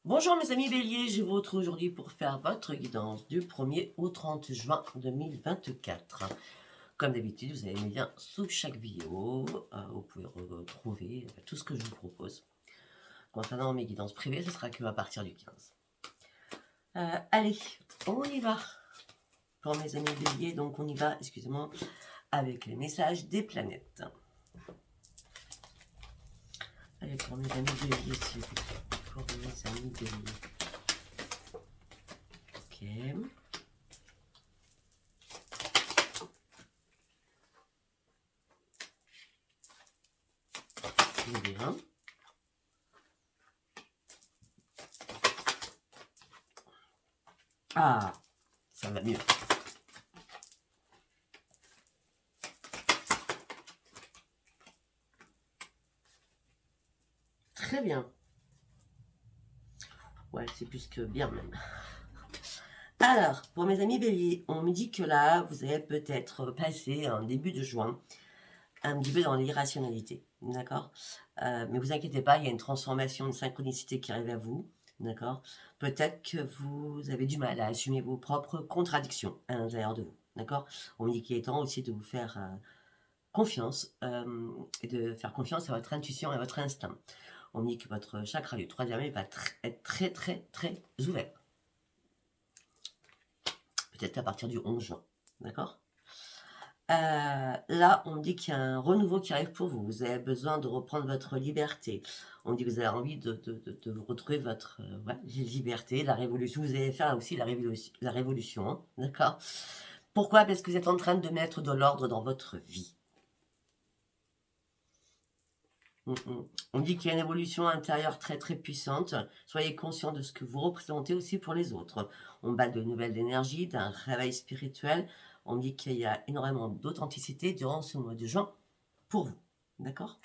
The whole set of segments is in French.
Bonjour mes amis béliers, je vous retrouve aujourd'hui pour faire votre guidance du 1er au 30 juin 2024. Comme d'habitude, vous avez mes liens sous chaque vidéo, vous pouvez retrouver tout ce que je vous propose. Concernant mes guidances privées, ce sera que à partir du 15. Allez, on y va. Pour mes amis béliers, donc on y va, excusez-moi, avec les messages des planètes. Allez, pour mes amis béliers, s'il vous plaît. Pour mes amis béliers. Ok. Bien. Ah, ça va mieux. Très bien. Ouais, c'est plus que bien même. Alors, pour mes amis béliers, on me dit que là, vous allez peut-être passer en début de juin un petit peu dans l'irrationalité, d'accord. Mais vous inquiétez pas, il y a une transformation, une synchronicité qui arrive à vous, d'accord. Peut-être que vous avez du mal à assumer vos propres contradictions à l'intérieur de vous, d'accord. On me dit qu'il est temps aussi de vous faire confiance et de faire confiance à votre intuition et à votre instinct. On me dit que votre chakra du troisième œil va être très très très ouvert. Peut-être à partir du 11 juin, d'accord. Là, on me dit qu'il y a un renouveau qui arrive pour vous. Vous avez besoin de reprendre votre liberté. On me dit que vous avez envie de vous retrouver votre liberté, la révolution. Vous allez faire aussi la révolution, hein, d'accord. Pourquoi? Parce que vous êtes en train de mettre de l'ordre dans votre vie. On dit qu'il y a une évolution intérieure très très puissante. Soyez conscient de ce que vous représentez aussi pour les autres. On parle de nouvelles énergies, d'un réveil spirituel. On dit qu'il y a énormément d'authenticité durant ce mois de juin pour vous. D'accord?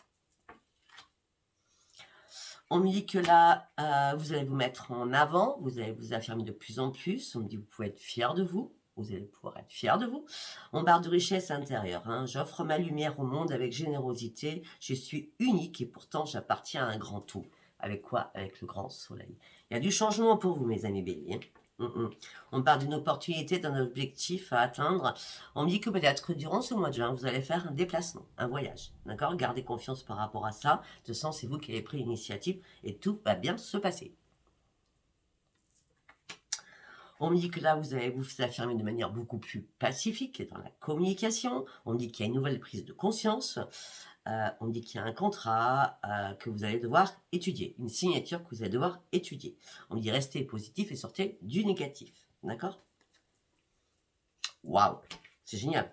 On me dit que là, vous allez vous mettre en avant, vous allez vous affirmer de plus en plus. On me dit que vous pouvez être fier de vous. Vous allez pouvoir être fier de vous. On parle de richesse intérieure. Hein. J'offre ma lumière au monde avec générosité. Je suis unique et pourtant j'appartiens à un grand tout. Avec quoi? Avec le grand soleil. Il y a du changement pour vous, mes amis béliers. On parle d'une opportunité, d'un objectif à atteindre. On me dit que peut-être que durant ce mois de juin, vous allez faire un déplacement, un voyage. D'accord? Gardez confiance par rapport à ça. De toute façon, c'est vous qui avez pris l'initiative et tout va bien se passer. On me dit que là, vous allez vous affirmer de manière beaucoup plus pacifique dans la communication. On me dit qu'il y a une nouvelle prise de conscience. On me dit qu'il y a un contrat que vous allez devoir étudier, une signature que vous allez devoir étudier. On me dit restez positif et sortez du négatif. D'accord? Waouh, c'est génial.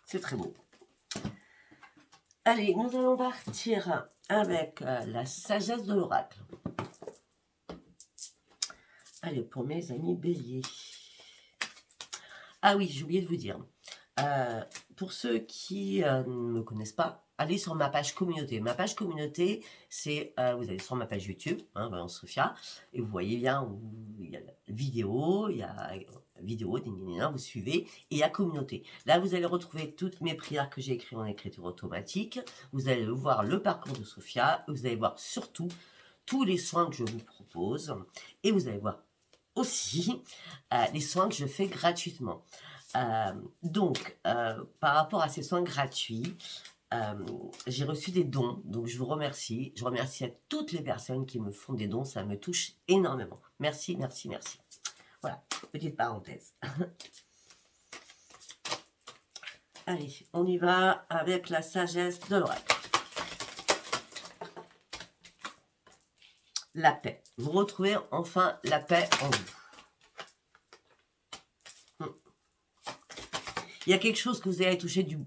C'est très beau. Allez, nous allons partir avec la sagesse de l'oracle. Allez, pour mes amis béliers. Ah oui, j'ai oublié de vous dire. Pour ceux qui ne me connaissent pas, allez sur ma page communauté. Ma page communauté, c'est, vous allez sur ma page YouTube, hein, Valence Sophia, et vous voyez bien où il y a vidéo, vous suivez, et il y a communauté. Là, vous allez retrouver toutes mes prières que j'ai écrites en écriture automatique. Vous allez voir le parcours de Sophia. Vous allez voir surtout tous les soins que je vous propose. Et vous allez voir aussi les soins que je fais gratuitement. Par rapport à ces soins gratuits, j'ai reçu des dons, donc je vous remercie. Je remercie à toutes les personnes qui me font des dons, ça me touche énormément. Merci, merci, merci. Voilà, petite parenthèse. Allez, on y va avec la sagesse de l'oracle. La paix. Vous retrouvez enfin la paix en vous. Il y a quelque chose que vous avez touché du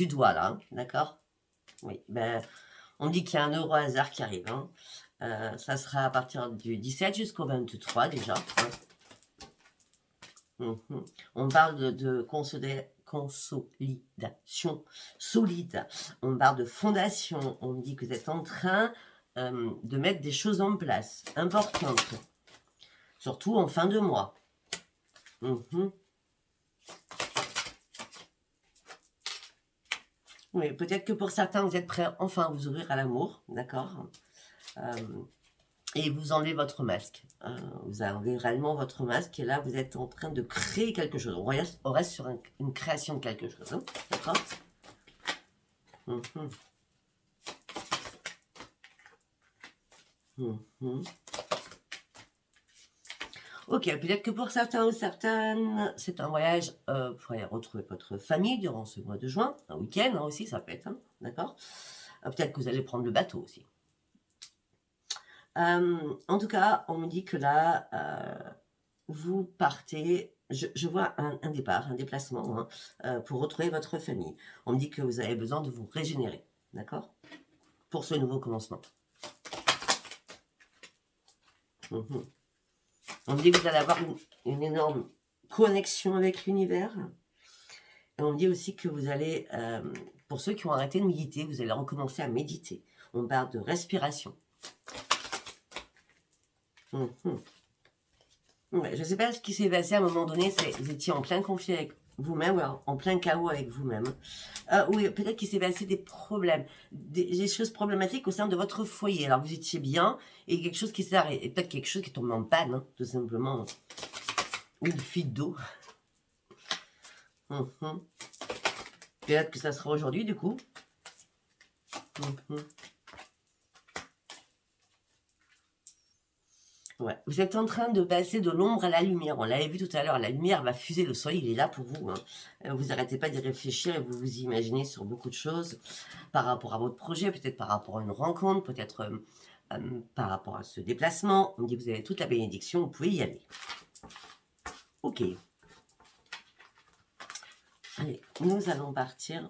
doigt là, hein, d'accord? Oui, ben, on dit qu'il y a un euro hasard qui arrive. Hein. Ça sera à partir du 17 jusqu'au 23 déjà. Hein. On parle de consolidation solide. On parle de fondation. On dit que vous êtes en train de mettre des choses en place importantes. Surtout en fin de mois. Oui, peut-être que pour certains, vous êtes prêts enfin à vous ouvrir à l'amour, d'accord? Et vous enlevez votre masque. Vous enlevez réellement votre masque et là, vous êtes en train de créer quelque chose. On reste sur une création de quelque chose. Hein, d'accord. Ok, peut-être que pour certains ou certaines, c'est un voyage pour aller retrouver votre famille durant ce mois de juin, un week-end hein, aussi, ça peut être, hein, d'accord. Peut-être que vous allez prendre le bateau aussi. En tout cas, on me dit que là, vous partez, je vois un départ, un déplacement hein, pour retrouver votre famille. On me dit que vous avez besoin de vous régénérer, d'accord, pour ce nouveau commencement. On me dit que vous allez avoir une énorme connexion avec l'univers. Et on me dit aussi que vous allez, pour ceux qui ont arrêté de méditer, vous allez recommencer à méditer. On parle de respiration. Ouais, je ne sais pas ce qui s'est passé à un moment donné, vous étiez en plein conflit avec vous-même, ou en plein chaos avec vous-même. Oui, peut-être qu'il s'est passé des problèmes, des choses problématiques au sein de votre foyer. Alors vous étiez bien, et quelque chose qui s'est arrêté, et peut-être quelque chose qui tombe en panne, hein, tout simplement. Ou une fuite d'eau. Peut-être que ça sera aujourd'hui, du coup. Ouais. Vous êtes en train de passer de l'ombre à la lumière. On l'avait vu tout à l'heure, la lumière va fuser, le soleil, il est là pour vous. Hein. Vous n'arrêtez pas d'y réfléchir et vous vous imaginez sur beaucoup de choses par rapport à votre projet, peut-être par rapport à une rencontre, peut-être par rapport à ce déplacement. On me dit que vous avez toute la bénédiction, vous pouvez y aller. Ok. Allez, nous allons partir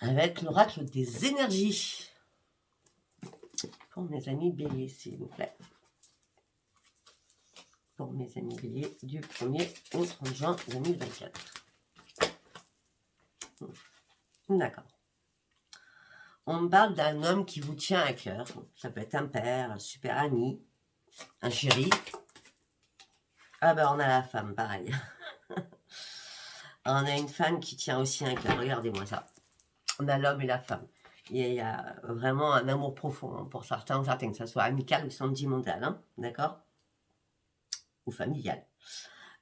avec l'oracle des énergies. Pour mes amis béliers, s'il vous plaît. Pour mes amis béliers, du 1er au 30 juin 2024. D'accord. On me parle d'un homme qui vous tient à cœur. Ça peut être un père, un super ami, un chéri. Ah ben on a la femme, pareil. On a une femme qui tient aussi à cœur. Regardez-moi ça. On a l'homme et la femme. Il y a vraiment un amour profond hein, pour certains ou certaines, que ce soit amical ou sentimental, hein, d'accord, ou familial.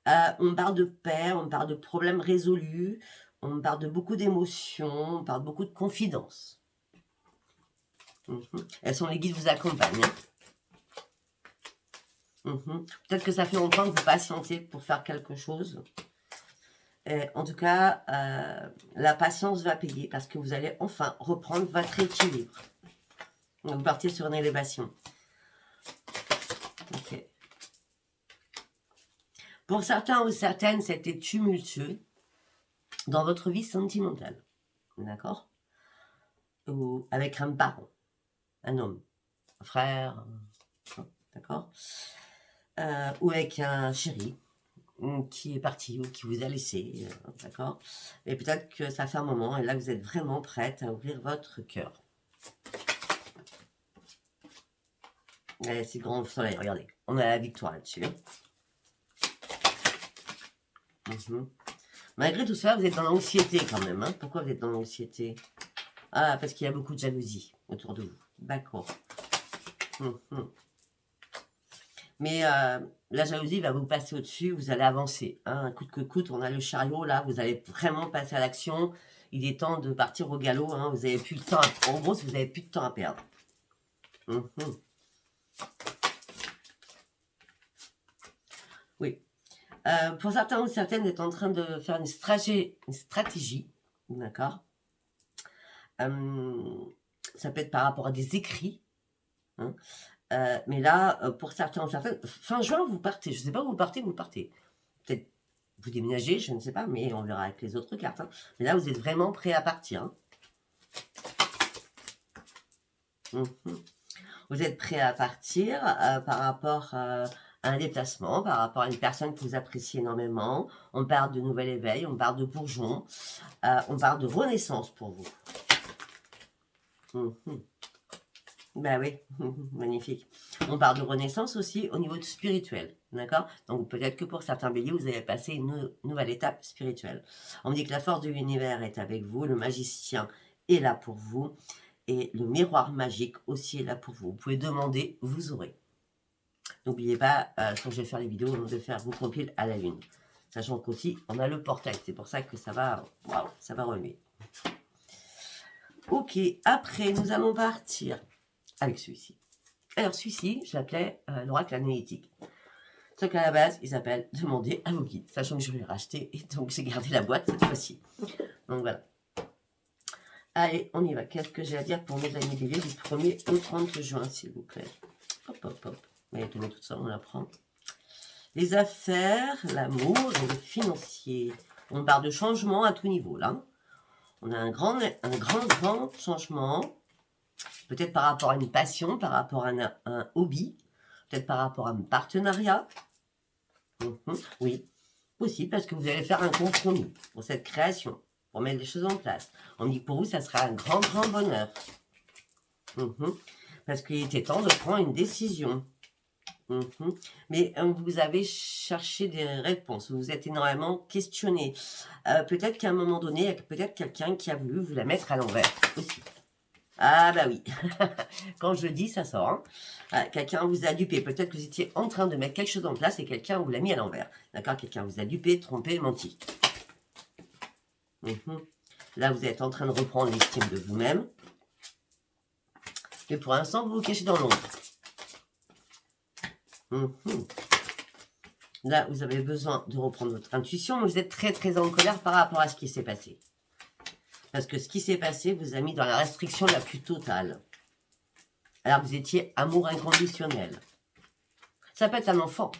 On me parle de paix, on me parle de problèmes résolus, on me parle de beaucoup d'émotions, on me parle de beaucoup de confidences. Elles sont les guides qui vous accompagnent. Peut-être que ça fait longtemps que vous patientez pour faire quelque chose. Et en tout cas, la patience va payer parce que vous allez enfin reprendre votre équilibre. Vous partez sur une élévation. Ok. Pour certains ou certaines, c'était tumultueux dans votre vie sentimentale. D'accord? Ou avec un parent, un homme, un frère, d'accord? Ou avec un chéri qui est parti ou qui vous a laissé, d'accord? Et peut-être que ça fait un moment et là vous êtes vraiment prête à ouvrir votre cœur. C'est le grand soleil, regardez. On a la victoire là-dessus. Malgré tout ça, vous êtes dans l'anxiété quand même. Hein. Pourquoi vous êtes dans l'anxiété? Ah, parce qu'il y a beaucoup de jalousie autour de vous. D'accord. Mais la jalousie va vous passer au-dessus, vous allez avancer. Hein. Coûte que coûte, on a le chariot là, vous allez vraiment passer à l'action. Il est temps de partir au galop. Hein. Vous n'avez plus le temps. En gros, vous n'avez plus de temps à perdre. Oui. Pour certains ou certaines, vous êtes en train de faire une stratégie. D'accord. Ça peut être par rapport à des écrits. Hein. Mais là, pour certains ou certaines, fin juin, vous partez. Je ne sais pas où vous partez. Peut-être vous déménagez, je ne sais pas, mais on verra avec les autres cartes. Hein. Mais là, vous êtes vraiment prêt à partir. Hein. Vous êtes prêt à partir par rapport à un déplacement, par rapport à une personne que vous appréciez énormément. On parle de nouvel éveil, on parle de bourgeon, on parle de renaissance pour vous. Ben oui, magnifique. On parle de renaissance aussi au niveau spirituel, d'accord? Donc peut-être que pour certains béliers, vous avez passé une nouvelle étape spirituelle. On me dit que la force de l'univers est avec vous, le magicien est là pour vous. Et le miroir magique aussi est là pour vous. Vous pouvez demander, vous aurez. N'oubliez pas, quand je vais faire les vidéos, de faire vos compiles à la lune. Sachant qu'aussi, on a le portail. C'est pour ça que ça va, waouh, ça va remuer. Ok, après, nous allons partir avec celui-ci. Alors, celui-ci, je l'appelais l'oracle analytique. Sauf qu'à la base, il s'appelle Demander à vos guides. Sachant que je l'ai racheté et donc j'ai gardé la boîte cette fois-ci. Donc voilà. Allez, on y va. Qu'est-ce que j'ai à dire pour mes amis béliers du 1er au 30 juin, s'il vous plaît. Hop, hop, hop. Mais tout ça, on l'apprend. Les affaires, l'amour et le financier. On parle de changement à tout niveau, là. On a un grand changement. Peut-être par rapport à une passion, par rapport à un hobby. Peut-être par rapport à un partenariat. Oui, possible, parce que vous allez faire un compromis pour cette création, pour mettre les choses en place. On dit que pour vous, ça sera un grand bonheur. Parce qu'il était temps de prendre une décision. Mais vous avez cherché des réponses, vous vous êtes énormément questionné. Peut-être qu'à un moment donné, il y a peut-être quelqu'un qui a voulu vous la mettre à l'envers aussi. Ah bah oui, quand je le dis, ça sort. Hein. Quelqu'un vous a dupé, peut-être que vous étiez en train de mettre quelque chose en place et quelqu'un vous l'a mis à l'envers. D'accord, quelqu'un vous a dupé, trompé, menti. Là, vous êtes en train de reprendre l'estime de vous-même. Mais pour l'instant, vous vous cachez dans l'ombre. Là, vous avez besoin de reprendre votre intuition, mais vous êtes très en colère par rapport à ce qui s'est passé. Parce que ce qui s'est passé vous a mis dans la restriction la plus totale. Alors vous étiez amour inconditionnel. Ça peut être un enfant.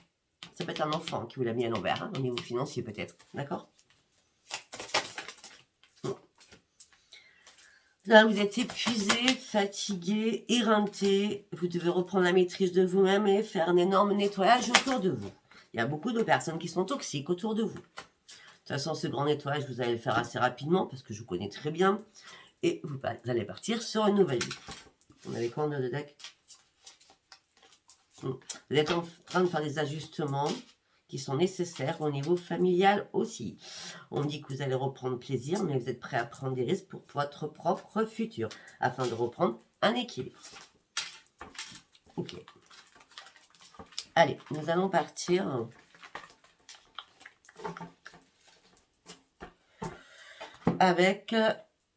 Ça peut être un enfant qui vous l'a mis à l'envers, hein, au niveau financier peut-être. D'accord? Là, vous êtes épuisé, fatigué, éreinté. Vous devez reprendre la maîtrise de vous-même et faire un énorme nettoyage autour de vous. Il y a beaucoup de personnes qui sont toxiques autour de vous. De toute façon, ce grand nettoyage, vous allez le faire assez rapidement parce que je vous connais très bien. Et vous allez partir sur une nouvelle vie. On avait quoi de deck? Vous êtes en train de faire des ajustements qui sont nécessaires au niveau familial aussi. On dit que vous allez reprendre plaisir, mais vous êtes prêt à prendre des risques pour votre propre futur, afin de reprendre un équilibre. Ok. Allez, nous allons partir avec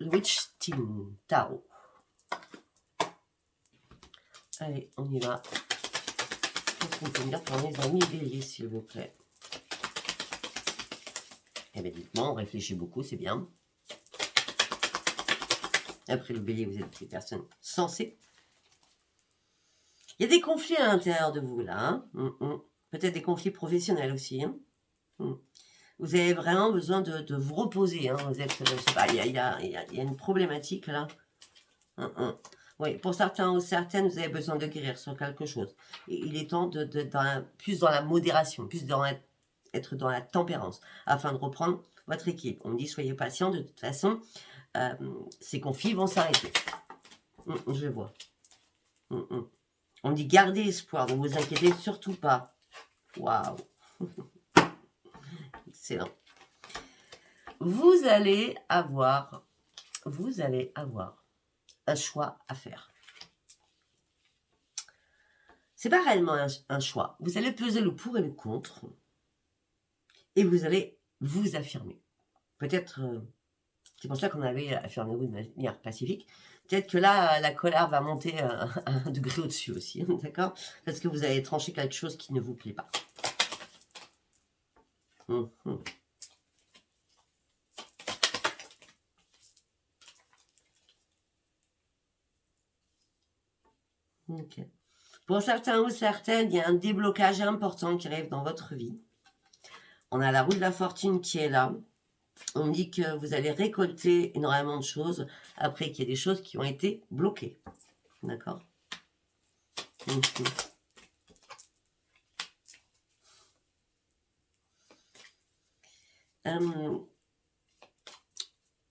Witch Team Tarot. Allez, on y va. Qu'est-ce qu'on peut dire pour mes amis béliers, s'il vous plaît? Eh bien, dites-moi, on réfléchit beaucoup, c'est bien. Après le bélier, vous êtes des personnes sensées. Il y a des conflits à l'intérieur de vous, là. Hein. Peut-être des conflits professionnels aussi. Hein. Vous avez vraiment besoin de vous reposer. Hein. Vous êtes, je sais pas, il y a une problématique, là. Oui, pour certains ou certaines, vous avez besoin de guérir sur quelque chose. Et il est temps plus dans la modération, plus être dans la tempérance, afin de reprendre votre équipe. On me dit, soyez patient, de toute façon, ces conflits vont s'arrêter. Je vois. On me dit, gardez espoir, ne vous inquiétez surtout pas. Waouh. Excellent. Vous allez avoir un choix à faire. C'est pas réellement un choix. Vous allez peser le pour et le contre. Et vous allez vous affirmer. Peut-être, c'est pour ça qu'on avait affirmé vous de manière pacifique. Peut-être que là, la colère va monter à un degré au-dessus aussi, d'accord? Parce que vous avez tranché quelque chose qui ne vous plaît pas. Ok. Pour certains ou certaines, il y a un déblocage important qui arrive dans votre vie. On a la roue de la fortune qui est là. On dit que vous allez récolter énormément de choses après qu'il y ait des choses qui ont été bloquées. D'accord?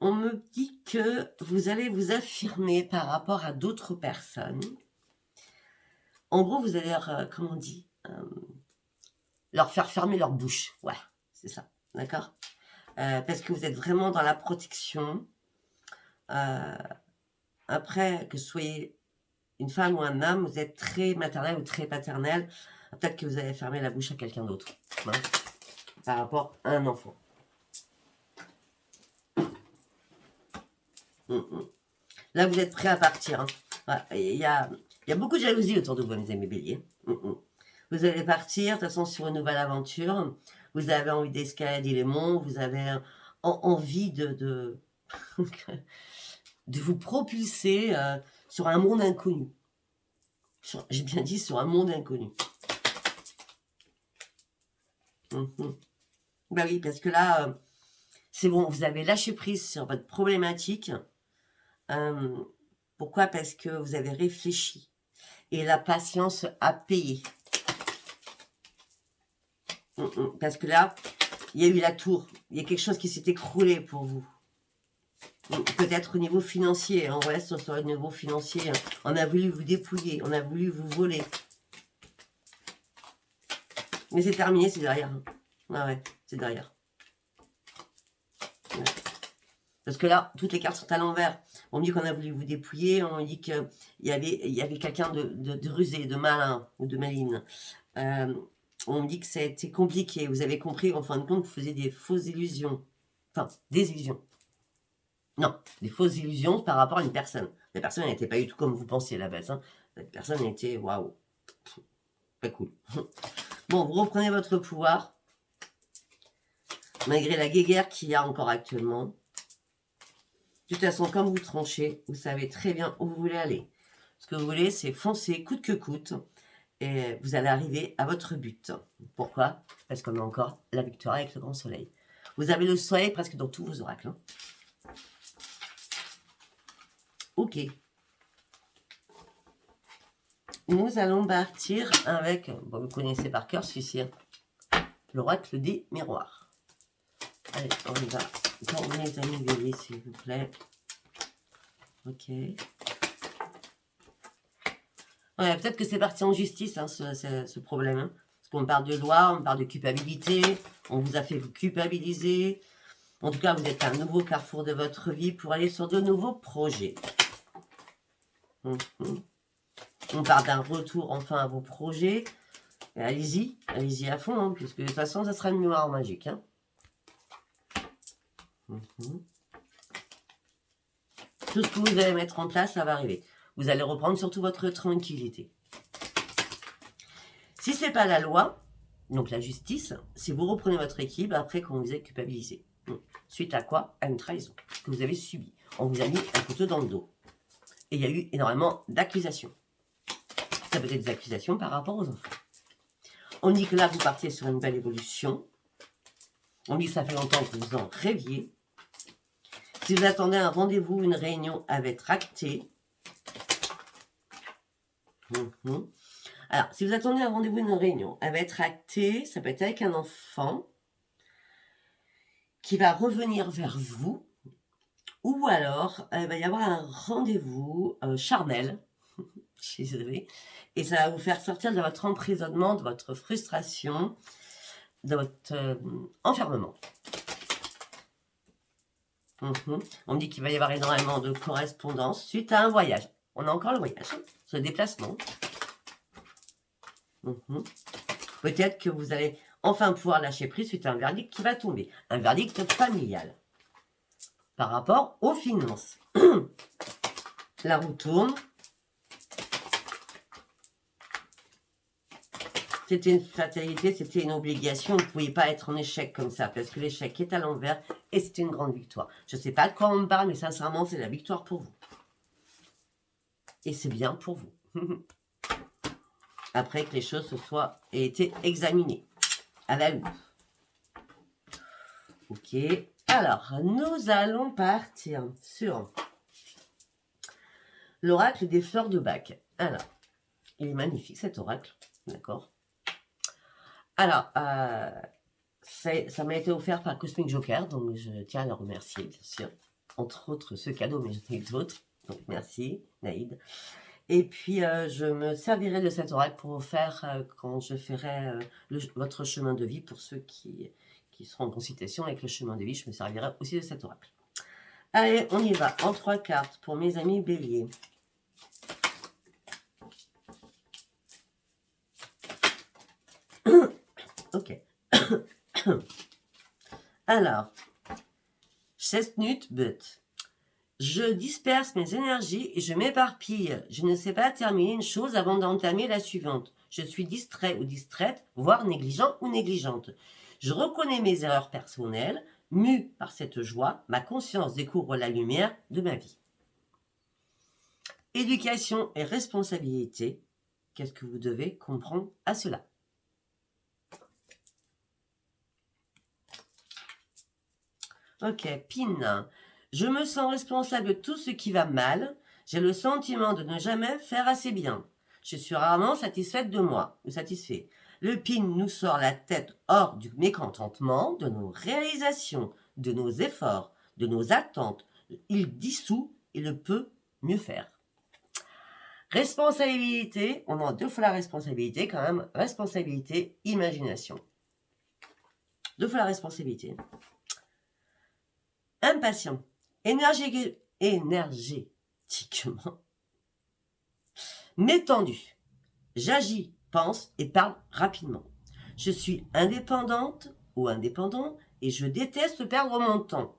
On me dit que vous allez vous affirmer par rapport à d'autres personnes. En gros, vous allez leur, comment on dit, leur faire fermer leur bouche. Ouais, c'est ça. D'accord? Parce que vous êtes vraiment dans la protection. Après, que ce soyez une femme ou un homme, vous êtes très maternel ou très paternel. Peut-être que vous avez fermé la bouche à quelqu'un d'autre, hein, par rapport à un enfant. Là, vous êtes prêt à partir. Hein. Il y a beaucoup de jalousie autour de vous, mes amis béliers. Vous allez partir, de toute façon, sur une nouvelle aventure. Vous avez envie d'escalader les monts. Vous avez envie de vous propulser sur un monde inconnu. J'ai bien dit sur un monde inconnu. Bah oui, parce que là, c'est bon, vous avez lâché prise sur votre problématique. Pourquoi? Parce que vous avez réfléchi. Et la patience a payé. Parce que là, il y a eu la tour. Il y a quelque chose qui s'est écroulé pour vous. Peut-être au niveau financier. On reste sur le niveau financier. On a voulu vous dépouiller. On a voulu vous voler. Mais c'est terminé, c'est derrière. Ah ouais, c'est derrière. Ouais. Parce que là, toutes les cartes sont à l'envers. On me dit qu'on a voulu vous dépouiller. On me dit qu'il y avait quelqu'un de rusé, de malin ou de maligne. On me dit que ça a été compliqué. Vous avez compris, en fin de compte, vous faisiez des fausses illusions. Enfin, des illusions. Non, des fausses illusions par rapport à une personne. La personne n'était pas du tout comme vous pensiez à la base. Hein. Cette personne était, waouh, pas cool. Bon, vous reprenez votre pouvoir, malgré la guéguerre qu'il y a encore actuellement. De toute façon, comme vous tranchez, vous savez très bien où vous voulez aller. Ce que vous voulez, c'est foncer coûte que coûte. Et vous allez arriver à votre but. Pourquoi? Parce qu'on a encore la victoire avec le grand soleil. Vous avez le soleil presque dans tous vos oracles. Hein. Ok. Nous allons partir avec, bon, vous connaissez par cœur celui-ci, hein, l'oracle des miroirs. Allez, on y va. Tournez les amis béliers, s'il vous plaît. Ok. Ouais, peut-être que c'est parti en justice, hein, ce problème. Hein. Parce qu'on parle de loi, on parle de culpabilité, on vous a fait vous culpabiliser. En tout cas, vous êtes à un nouveau carrefour de votre vie pour aller sur de nouveaux projets. On parle d'un retour enfin à vos projets. Allez-y à fond, hein, puisque de toute façon, ça sera une mémoire magique. Hein. Tout ce que vous allez mettre en place, ça va arriver. Vous allez reprendre surtout votre tranquillité. Si ce n'est pas la loi, donc la justice, si vous reprenez votre équilibre après qu'on vous ait culpabilisé. Suite à quoi? À une trahison que vous avez subie. On vous a mis un couteau dans le dos. Et il y a eu énormément d'accusations. Ça peut être des accusations par rapport aux enfants. On dit que là, vous partez sur une belle évolution. On dit que ça fait longtemps que vous en rêviez. Si vous attendez un rendez-vous, une réunion, elle va être actée. Alors, si vous attendez un rendez-vous, une réunion, elle va être actée. Ça peut être avec un enfant qui va revenir vers vous. Ou alors, il va y avoir un rendez-vous charnel. Je suis désolée. Et ça va vous faire sortir de votre emprisonnement, de votre frustration, de votre enfermement. On me dit qu'il va y avoir énormément de correspondance suite à un voyage. On a encore le voyage, ce déplacement. Peut-être que vous allez enfin pouvoir lâcher prise suite à un verdict qui va tomber. Un verdict familial. Par rapport aux finances. La roue tourne. C'était une fatalité, c'était une obligation. Vous ne pouviez pas être en échec comme ça, parce que l'échec est à l'envers et c'était une grande victoire. Je ne sais pas de quoi on me parle, mais sincèrement, c'est la victoire pour vous. Et c'est bien pour vous. Après que les choses se soient et été examinées à la loupe. Ok. Alors, nous allons partir sur l'oracle des fleurs de bac. Alors, il est magnifique cet oracle, d'accord. Alors, ça m'a été offert par Cosmic Joker, donc je tiens à le remercier, bien sûr. Entre autres, ce cadeau, mais j'en ai d'autres. Donc, merci, Naïd. Et puis, je me servirai de cet oracle pour vous faire, quand je ferai votre chemin de vie, pour ceux qui seront en consultation avec le chemin de vie, je me servirai aussi de cet oracle. Allez, on y va. En 3 cartes pour mes amis béliers. Ok. Alors, Chestnut but. Je disperse mes énergies et je m'éparpille. Je ne sais pas terminer une chose avant d'entamer la suivante. Je suis distrait ou distraite, voire négligent ou négligente. Je reconnais mes erreurs personnelles. Mue par cette joie, ma conscience découvre la lumière de ma vie. Éducation et responsabilité. Qu'est-ce que vous devez comprendre à cela? Ok, pin. Je me sens responsable de tout ce qui va mal. J'ai le sentiment de ne jamais faire assez bien. Je suis rarement satisfaite de moi ou satisfait. Le pin nous sort la tête hors du mécontentement, de nos réalisations, de nos efforts, de nos attentes. Il dissout et le peut mieux faire. Responsabilité, on a 2 fois la responsabilité quand même. Responsabilité, imagination. 2 fois la responsabilité. Impatient. Énergétiquement. M'étendu. J'agis, pense et parle rapidement. Je suis indépendante ou indépendant et je déteste perdre mon temps.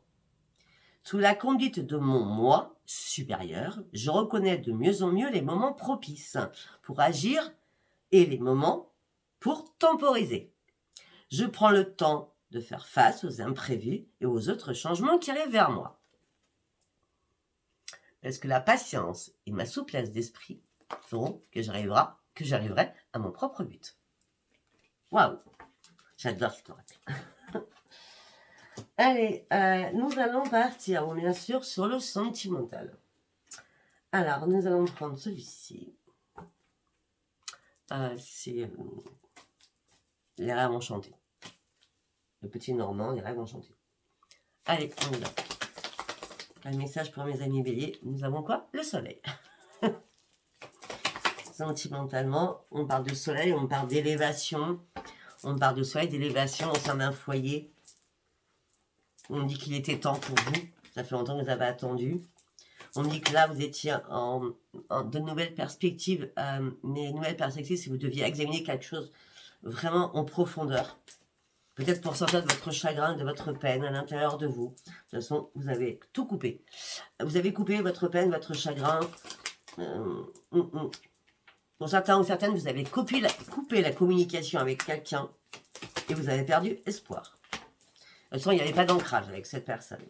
Sous la conduite de mon moi supérieur, je reconnais de mieux en mieux les moments propices pour agir et les moments pour temporiser. Je prends le temps de faire face aux imprévus et aux autres changements qui arrivent vers moi. Parce que la patience et ma souplesse d'esprit feront que j'arriverai à mon propre but. Waouh, j'adore cet oracle. Allez, nous allons partir, bien sûr, sur le sentimental. Alors, nous allons prendre celui-ci. C'est les rêves enchantés. Le petit Normand, les rêves enchantés. Allez, on y va. Un message pour mes amis béliers. Nous avons quoi? Le soleil. Sentimentalement, on parle de soleil, on parle d'élévation. On parle de soleil, d'élévation au sein d'un foyer. On dit qu'il était temps pour vous. Ça fait longtemps que vous avez attendu. On dit que là, vous étiez en de nouvelles perspectives. Mais nouvelles perspectives, si vous deviez examiner quelque chose vraiment en profondeur. Peut-être pour sortir de votre chagrin, de votre peine à l'intérieur de vous. De toute façon, vous avez tout coupé. Vous avez coupé votre peine, votre chagrin. Pour certains ou certaines, vous avez coupé la communication avec quelqu'un et vous avez perdu espoir. De toute façon, il n'y avait pas d'ancrage avec cette personne.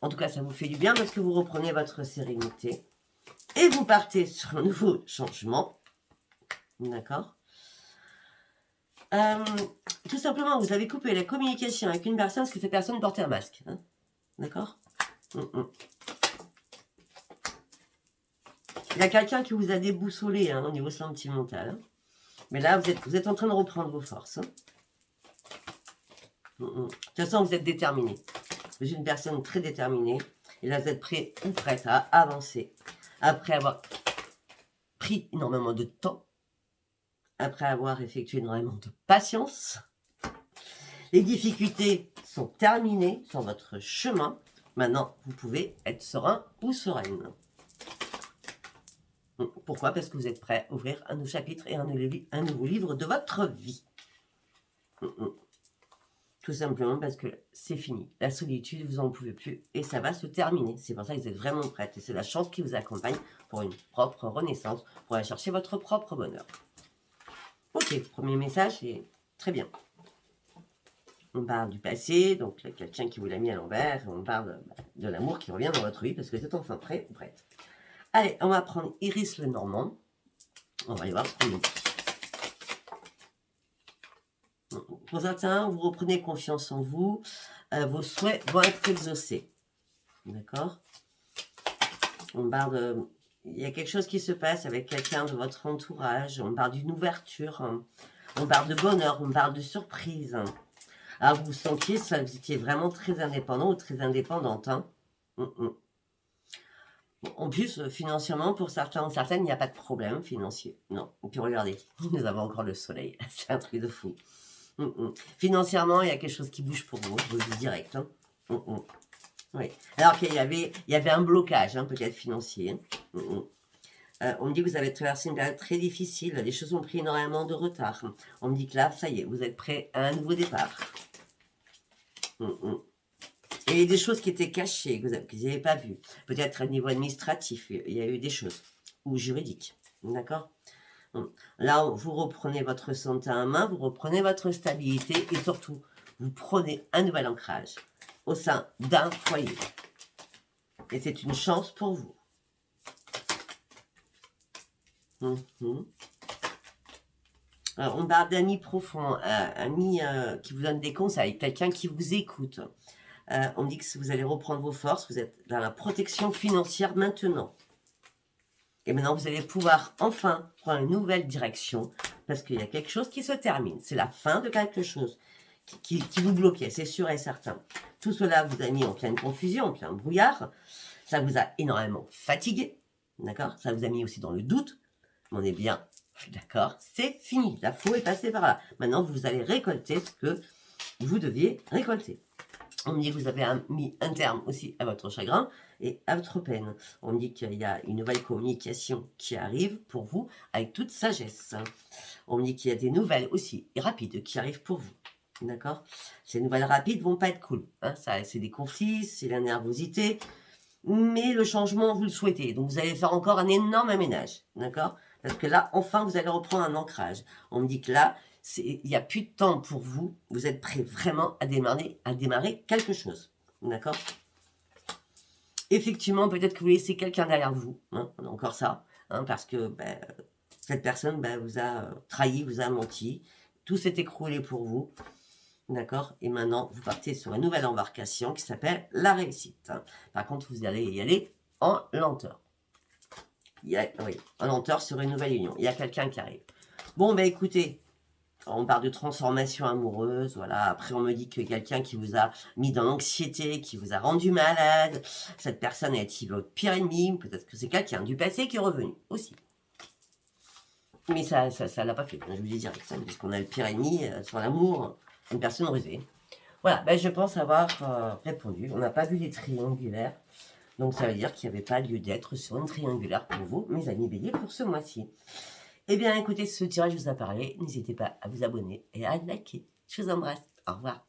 En tout cas, ça vous fait du bien parce que vous reprenez votre sérénité et vous partez sur un nouveau changement. D'accord? Tout simplement, vous avez coupé la communication avec une personne parce que cette personne portait un masque. Hein. D'accord? Il y a quelqu'un qui vous a déboussolé au niveau sentimental. Hein. Mais là, vous êtes en train de reprendre vos forces. Hein. De toute façon, vous êtes déterminé. Vous êtes une personne très déterminée. Et là, vous êtes prêt ou prête à avancer. Après avoir pris énormément de temps. Après avoir effectué énormément de patience. Les difficultés sont terminées sur votre chemin. Maintenant, vous pouvez être serein ou sereine. Pourquoi? Parce que vous êtes prêt à ouvrir un nouveau chapitre et un nouveau livre de votre vie. Tout simplement parce que c'est fini. La solitude, vous n'en pouvez plus et ça va se terminer. C'est pour ça que vous êtes vraiment prête. Et c'est la chance qui vous accompagne pour une propre renaissance, pour aller chercher votre propre bonheur. Ok, premier message est très bien. On parle du passé, donc quelqu'un qui vous l'a mis à l'envers. On parle de l'amour qui revient dans votre vie parce que vous êtes enfin prêt ou prête. Allez, on va prendre Iris le Normand. On va aller voir ce qu'on nous dit. Pour certains, vous reprenez confiance en vous. Vos souhaits vont être exaucés. D'accord? On parle de... Il y a quelque chose qui se passe avec quelqu'un de votre entourage. On parle d'une ouverture. Hein. On parle de bonheur. On parle de surprise. Hein. Alors, vous sentiez ça, vous étiez vraiment très indépendant ou très indépendante. Hein. En plus, financièrement, pour certains ou certaines, il n'y a pas de problème financier. Non. Et puis regardez, nous avons encore le soleil. C'est un truc de fou. Financièrement, il y a quelque chose qui bouge pour vous. Je vous le dis direct. Hein. Oui. Alors qu'il y avait un blocage, hein, peut-être financier. On me dit que vous avez traversé une période très difficile, les choses ont pris énormément de retard. On me dit que là, ça y est, vous êtes prêt à un nouveau départ. Il y a eu des choses qui étaient cachées, que vous n'avez pas vues. Peut-être à niveau administratif, il y a eu des choses. Ou juridiques. D'accord? Là, vous reprenez votre santé en main, vous reprenez votre stabilité et surtout, vous prenez un nouvel ancrage au sein d'un foyer. Et c'est une chance pour vous. Alors, on parle d'amis profonds, amis qui vous donnent des conseils, quelqu'un qui vous écoute. On me dit que vous allez reprendre vos forces, vous êtes dans la protection financière maintenant. Et maintenant, vous allez pouvoir enfin prendre une nouvelle direction parce qu'il y a quelque chose qui se termine. C'est la fin de quelque chose qui vous bloquait, c'est sûr et certain. Tout cela vous a mis en pleine confusion, en plein brouillard. Ça vous a énormément fatigué, d'accord? Ça vous a mis aussi dans le doute. On est bien d'accord, c'est fini. La faux est passée par là. Maintenant, vous allez récolter ce que vous deviez récolter. On me dit que vous avez mis un terme aussi à votre chagrin et à votre peine. On me dit qu'il y a une nouvelle communication qui arrive pour vous avec toute sagesse. On me dit qu'il y a des nouvelles aussi rapides qui arrivent pour vous. D'accord? Ces nouvelles rapides vont pas être cool. Hein, ça, c'est des conflits, c'est la nervosité. Mais le changement, vous le souhaitez. Donc, vous allez faire encore un énorme ménage. D'accord? Parce que là, enfin, vous allez reprendre un ancrage. On me dit que là, il n'y a plus de temps pour vous. Vous êtes prêt vraiment à démarrer quelque chose. D'accord? Effectivement, peut-être que vous laissez quelqu'un derrière vous. Hein, encore ça. Hein, parce que cette personne vous a trahi, vous a menti. Tout s'est écroulé pour vous. D'accord? Et maintenant, vous partez sur une nouvelle embarcation qui s'appelle la réussite. Hein. Par contre, vous allez y aller en lenteur. Oui, en lenteur sur une nouvelle union. Il y a quelqu'un qui arrive. Bon, écoutez, on parle de transformation amoureuse, voilà. Après, on me dit que quelqu'un qui vous a mis dans l'anxiété, qui vous a rendu malade, cette personne est votre pire ennemi, peut-être que c'est quelqu'un du passé qui est revenu aussi. Mais ça l'a pas fait, je vous dis direct, puisqu'on a le pire ennemi sur l'amour, une personne rusée. Voilà, je pense avoir répondu. On n'a pas vu les triangulaires. Donc ça veut dire qu'il n'y avait pas lieu d'être sur une triangulaire pour vous, mes amis béliers, pour ce mois-ci. Eh bien, écoutez, ce tirage vous a parlé. N'hésitez pas à vous abonner et à liker. Je vous embrasse. Au revoir.